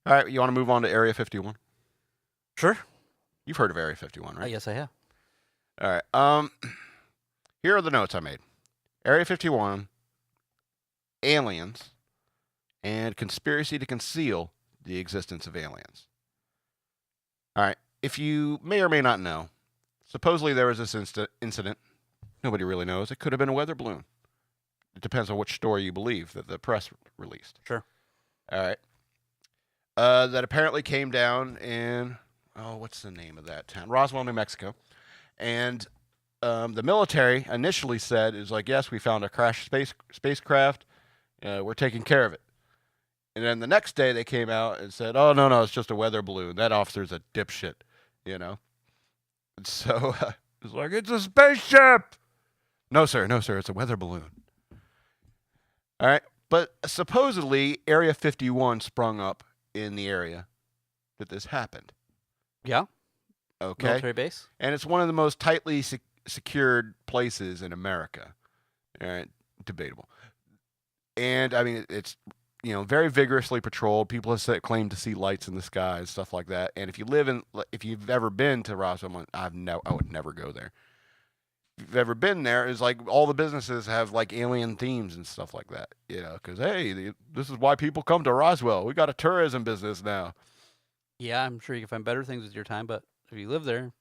All right, you want to move on to Area 51? Sure. You've heard of Area 51, right? Yes, I have. All right. Here are the notes I made. Area 51, aliens, and conspiracy to conceal the existence of aliens. All right. If you may or may not know, supposedly there was this incident. Nobody really knows. It could have been a weather balloon. It depends on which story you believe that the press released. Sure. All right. That apparently came down in, what's the name of that town? Roswell, New Mexico. And the military initially said, is like, yes, we found a crashed spacecraft. We're taking care of it. And then the next day they came out and said, oh, no, it's just a weather balloon. That officer's a dipshit, And so it's like, it's a spaceship. No, sir, it's a weather balloon. All right. But supposedly Area 51 sprung up in the area that this happened. Yeah. Okay. Military base. And it's one of the most tightly secured places in America. All right. Debatable. And I mean, it's, very vigorously patrolled. People have claimed to see lights in the sky and stuff like that. And if you've ever been to Roswell, I would never go there. If you've ever been there, it's like all the businesses have like alien themes and stuff like that, because, hey, this is why people come to Roswell. We got a tourism business now. Yeah, I'm sure you can find better things with your time, but if you live there.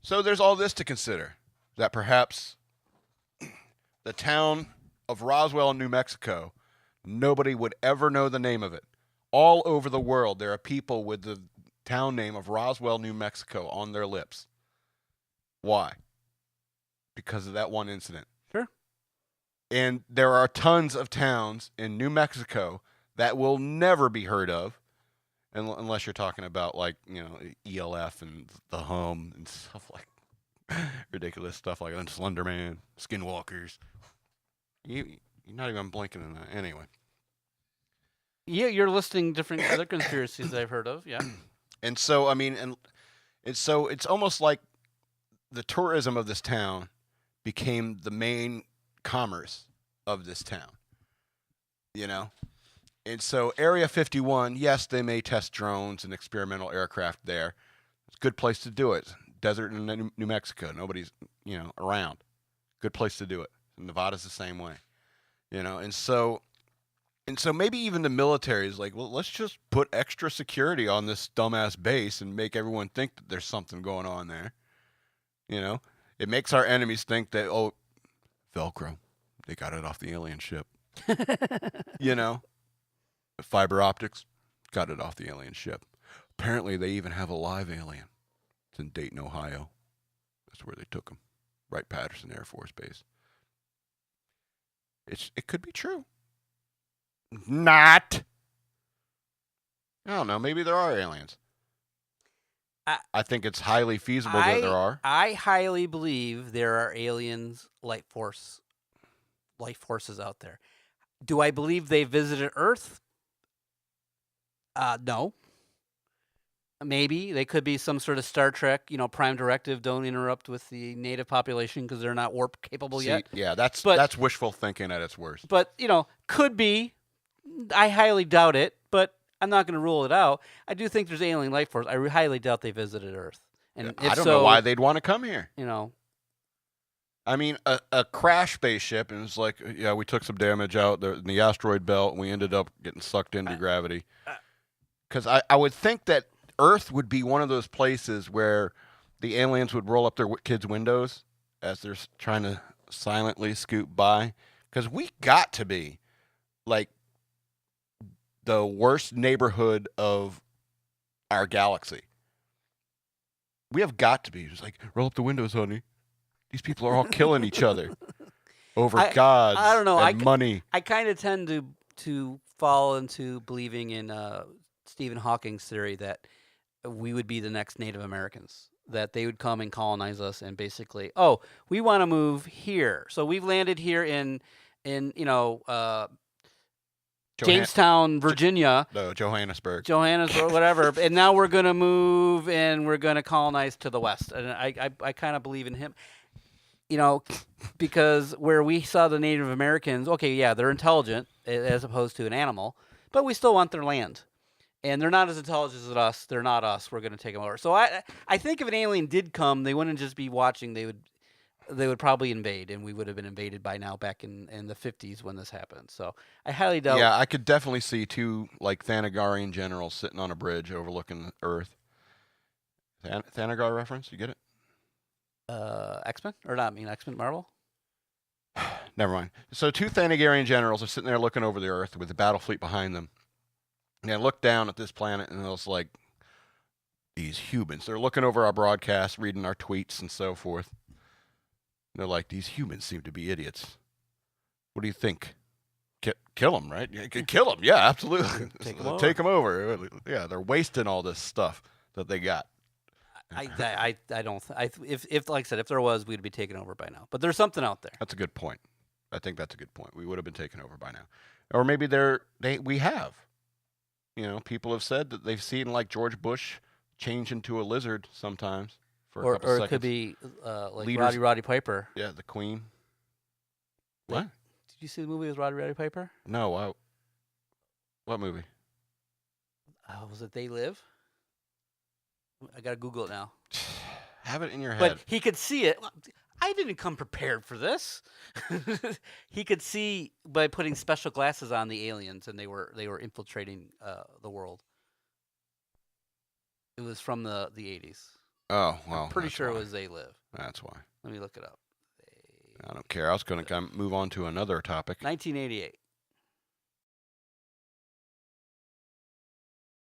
So there's all this to consider, that perhaps the town of Roswell, New Mexico, nobody would ever know the name of it. All over the world, there are people with the town name of Roswell, New Mexico on their lips. Why? Because of that one incident. Sure. And there are tons of towns in New Mexico that will never be heard of, unless you're talking about ELF and the Hum and stuff like ridiculous stuff like that. Slender Man, Skinwalkers. You're not even blinking in that. Anyway. Yeah, you're listing different other conspiracies I've heard of. Yeah. And so, I mean, it's almost like the tourism of this town became the main commerce of this town, And so Area 51, yes, they may test drones and experimental aircraft there. It's a good place to do it. Desert in New Mexico. Nobody's, around. Good place to do it. Nevada's the same way, And so maybe even the military is like, well, let's just put extra security on this dumbass base and make everyone think that there's something going on there. It makes our enemies think that, oh, Velcro, they got it off the alien ship. Fiber optics, got it off the alien ship. Apparently, they even have a live alien. It's in Dayton, Ohio. That's where they took him. Wright-Patterson Air Force Base. It could be true. Not. I don't know. Maybe there are aliens. I think it's highly feasible that there are. I highly believe there are aliens, life forces out there. Do I believe they visited Earth? No. Maybe they could be some sort of Star Trek, prime directive, don't interrupt with the native population because they're not warp capable yet. Yeah, that's wishful thinking at its worst. But, could be. I highly doubt it, but I'm not going to rule it out. I do think there's alien life force. I highly doubt they visited Earth. And I don't know why they'd want to come here. I mean, a crash spaceship, and it's like, yeah, we took some damage out in the asteroid belt, and we ended up getting sucked into gravity. Because I would think that Earth would be one of those places where the aliens would roll up their kids' windows as they're trying to silently scoot by. Because we got to be, like, the worst neighborhood of our galaxy. We have got to be. It's like, roll up the windows, honey. These people are all killing each other over gods I don't know. and money. I kind of tend to fall into believing in Stephen Hawking's theory that we would be the next Native Americans, that they would come and colonize us and basically, oh, we want to move here. So we've landed here in Jamestown, Virginia. No, Johannesburg, whatever. And now we're going to move and we're going to colonize to the west. And I kind of believe in him. you know, because where we saw the Native Americans, okay, yeah, they're intelligent as opposed to an animal, but we still want their land. And they're not as intelligent as us. They're not us. We're going to take them over. So I think if an alien did come, they wouldn't just be watching. They would probably invade, and we would have been invaded by now back in the 50s when this happened. So I highly doubt. Yeah, I could definitely see two like Thanagarian generals sitting on a bridge overlooking Earth. Thanagar reference? You get it? X-Men or not? I mean X-Men Marvel. Never mind. So two Thanagarian generals are sitting there looking over the Earth with the battle fleet behind them. And they look down at this planet and it's like these humans. They're looking over our broadcast, reading our tweets and so forth. And they're like, these humans seem to be idiots. What do you think? Kill them, right? Kill them. Yeah, absolutely. Take them over. Yeah, they're wasting all this stuff that they got. I don't. If like I said, if there was, we'd be taken over by now. But there's something out there. That's a good point. I think that's a good point. We would have been taken over by now, or maybe we have. You know, people have said that they've seen like George Bush change into a lizard sometimes for a couple or seconds. It could be like Roddy Piper. Yeah, the Queen. What? Did you see the movie with Roddy Piper? No. What movie? Was it They Live? I gotta Google it now. Have it in your head. But he could see it. I didn't come prepared for this. He could see by putting special glasses on the aliens, and they were infiltrating the world. It was from the 80s. Oh, well. I'm pretty sure it was They Live. That's why. Let me look it up. I don't care. I was going to move on to another topic. 1988.